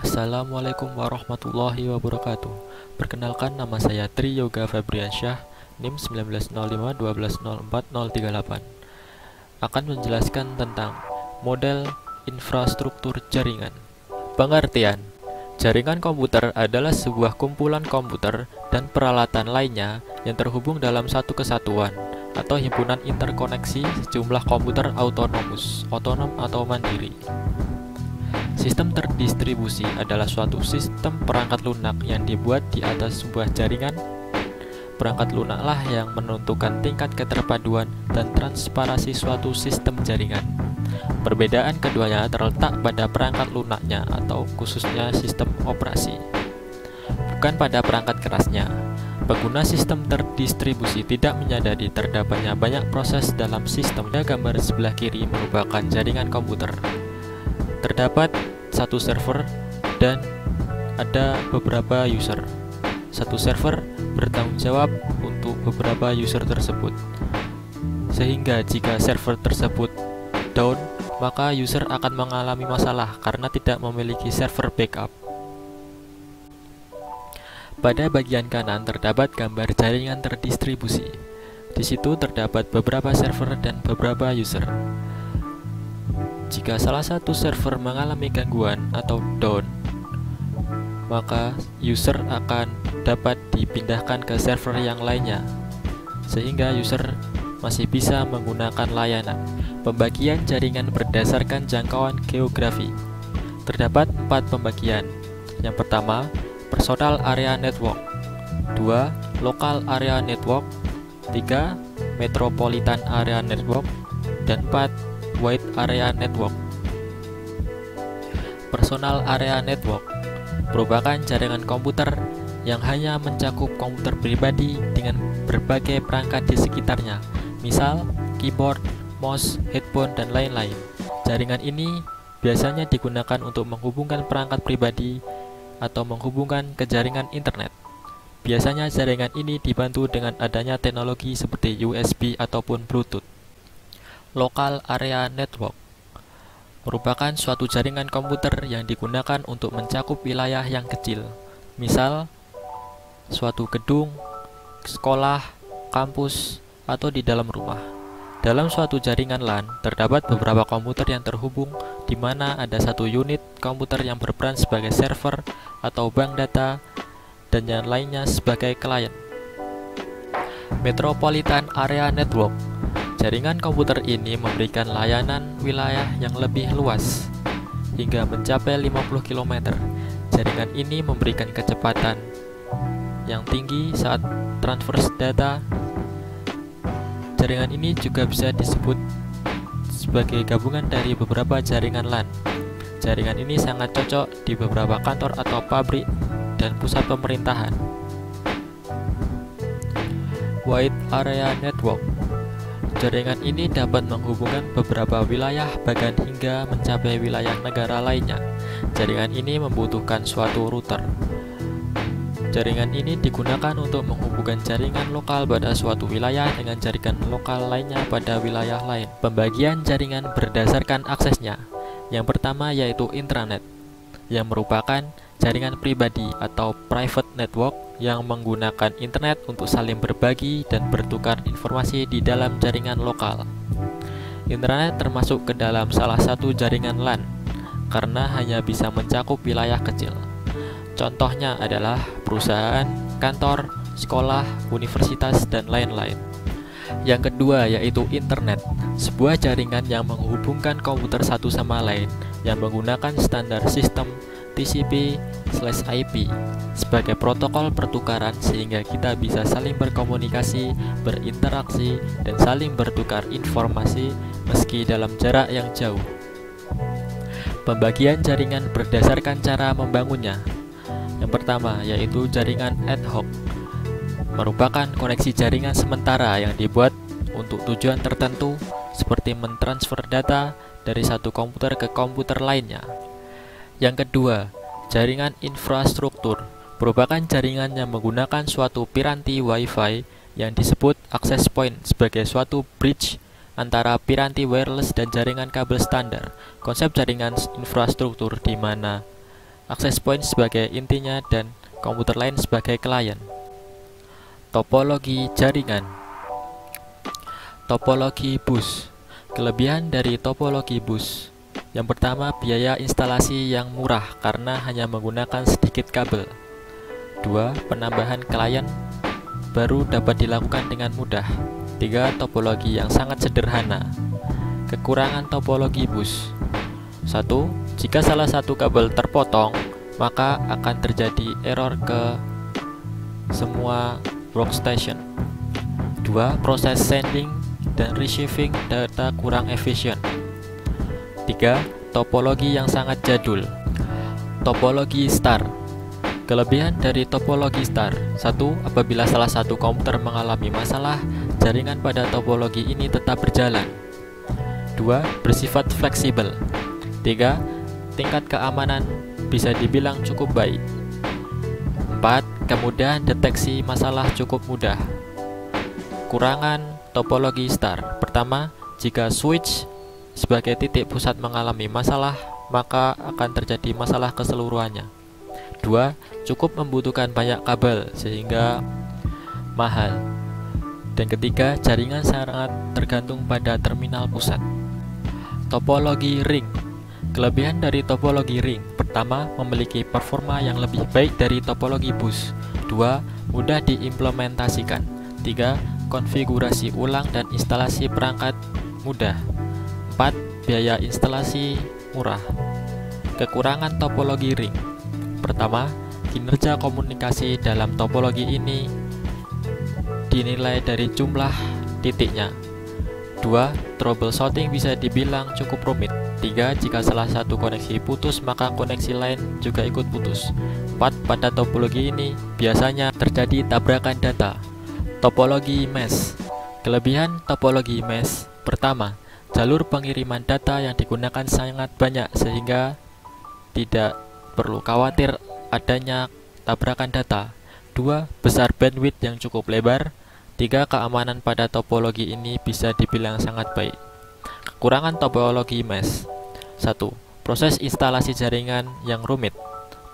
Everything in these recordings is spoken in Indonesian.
Assalamualaikum warahmatullahi wabarakatuh. Perkenalkan, nama saya Tri Yoga Febriansyah, NIM 1905 1204038. Akan menjelaskan tentang model infrastruktur jaringan. Pengertian: jaringan komputer adalah sebuah kumpulan komputer dan peralatan lainnya yang terhubung dalam satu kesatuan atau himpunan interkoneksi sejumlah komputer otonom atau mandiri. Sistem terdistribusi adalah suatu sistem perangkat lunak yang dibuat di atas sebuah jaringan. Perangkat lunaklah yang menentukan tingkat keterpaduan dan transparasi suatu sistem jaringan. Perbedaan keduanya terletak pada perangkat lunaknya atau khususnya sistem operasi, bukan pada perangkat kerasnya. Pengguna sistem terdistribusi tidak menyadari terdapatnya banyak proses dalam sistem. Gambar sebelah kiri merupakan jaringan komputer. Terdapat satu server dan ada beberapa user. Satu server bertanggung jawab untuk beberapa user tersebut, sehingga jika server tersebut down, maka user akan mengalami masalah karena tidak memiliki server backup. Pada bagian kanan terdapat gambar jaringan terdistribusi. Di situ terdapat beberapa server dan beberapa user. Jika salah satu server mengalami gangguan atau down, maka user akan dapat dipindahkan ke server yang lainnya, sehingga user masih bisa menggunakan layanan. Pembagian jaringan berdasarkan jangkauan geografi. Terdapat 4 pembagian. Yang pertama, personal area network. 2, local area network. 3, metropolitan area network. Dan 4, wide area network. Personal area network merupakan jaringan komputer yang hanya mencakup komputer pribadi dengan berbagai perangkat di sekitarnya, misal keyboard, mouse, headphone, dan lain-lain. Jaringan ini biasanya digunakan untuk menghubungkan perangkat pribadi atau menghubungkan ke jaringan internet. Biasanya jaringan ini dibantu dengan adanya teknologi seperti USB ataupun Bluetooth. Local area network merupakan suatu jaringan komputer yang digunakan untuk mencakup wilayah yang kecil, misal suatu gedung, sekolah, kampus, atau di dalam rumah. Dalam suatu jaringan LAN, terdapat beberapa komputer yang terhubung, di mana ada satu unit komputer yang berperan sebagai server atau bank data, dan yang lainnya sebagai klien. Metropolitan area network. Jaringan komputer ini memberikan layanan wilayah yang lebih luas, hingga mencapai 50 km. Jaringan ini memberikan kecepatan yang tinggi saat transfer data. Jaringan ini juga bisa disebut sebagai gabungan dari beberapa jaringan LAN. Jaringan ini sangat cocok di beberapa kantor atau pabrik dan pusat pemerintahan. Wide area network. Jaringan ini dapat menghubungkan beberapa wilayah bahkan hingga mencapai wilayah negara lainnya. Jaringan ini membutuhkan suatu router. Jaringan ini digunakan untuk menghubungkan jaringan lokal pada suatu wilayah dengan jaringan lokal lainnya pada wilayah lain. Pembagian jaringan berdasarkan aksesnya. Yang pertama yaitu intranet, yang merupakan jaringan pribadi atau private network yang menggunakan internet untuk saling berbagi dan bertukar informasi di dalam jaringan lokal. Intranet termasuk ke dalam salah satu jaringan LAN karena hanya bisa mencakup wilayah kecil. Contohnya adalah perusahaan, kantor, sekolah, universitas, dan lain-lain. Yang kedua yaitu internet, sebuah jaringan yang menghubungkan komputer satu sama lain yang menggunakan standar sistem TCP/IP sebagai protokol pertukaran, sehingga kita bisa saling berkomunikasi, berinteraksi, dan saling bertukar informasi meski dalam jarak yang jauh. Pembagian jaringan berdasarkan cara membangunnya. Yang pertama yaitu jaringan ad hoc, merupakan koneksi jaringan sementara yang dibuat untuk tujuan tertentu seperti mentransfer data dari satu komputer ke komputer lainnya. Yang kedua, jaringan infrastruktur merupakan jaringan yang menggunakan suatu piranti Wi-Fi yang disebut access point sebagai suatu bridge antara piranti wireless dan jaringan kabel standar. Konsep jaringan infrastruktur di mana access point sebagai intinya dan komputer lain sebagai klien. Topologi jaringan. Topologi bus. Kelebihan dari topologi bus. Yang pertama, biaya instalasi yang murah karena hanya menggunakan sedikit kabel. 2. Penambahan klien baru dapat dilakukan dengan mudah. 3. Topologi yang sangat sederhana. Kekurangan topologi bus. 1. Jika salah satu kabel terpotong, maka akan terjadi error ke semua workstation. 2. Proses sending dan receiving data kurang efisien. 3. Topologi yang sangat jadul. Topologi star. Kelebihan dari topologi star. 1. Apabila salah satu komputer mengalami masalah, jaringan pada topologi ini tetap berjalan. 2. Bersifat fleksibel. 3. Tingkat keamanan bisa dibilang cukup baik. 4. Kemudahan deteksi masalah cukup mudah. Kurangan topologi star. Pertama, jika switch sebagai titik pusat mengalami masalah, maka akan terjadi masalah keseluruhannya. 2. Cukup membutuhkan banyak kabel sehingga mahal. Dan ketiga, jaringan sangat tergantung pada terminal pusat. Topologi ring. Kelebihan dari topologi ring. Pertama, memiliki performa yang lebih baik dari topologi bus. 2. Mudah diimplementasikan. 3. Konfigurasi ulang dan instalasi perangkat mudah. 4. Biaya instalasi murah. Kekurangan topologi ring. Pertama, kinerja komunikasi dalam topologi ini dinilai dari jumlah titiknya. 2. Troubleshooting bisa dibilang cukup rumit. 3. Jika salah satu koneksi putus, maka koneksi lain juga ikut putus. 4. Pada topologi ini biasanya terjadi tabrakan data. Topologi mesh. Kelebihan topologi mesh. Pertama, jalur pengiriman data yang digunakan sangat banyak sehingga tidak perlu khawatir adanya tabrakan data. 2. Besar bandwidth yang cukup lebar. 3. Keamanan pada topologi ini bisa dibilang sangat baik. Kekurangan topologi mesh. 1. Proses instalasi jaringan yang rumit.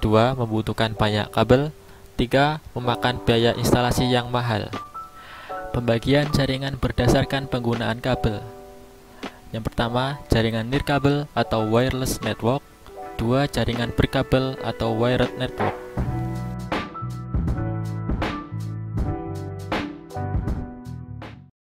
2. Membutuhkan banyak kabel. 3. Memakan biaya instalasi yang mahal. Pembagian jaringan berdasarkan penggunaan kabel. Yang pertama, jaringan nirkabel atau wireless network. 2. Jaringan berkabel atau wired network.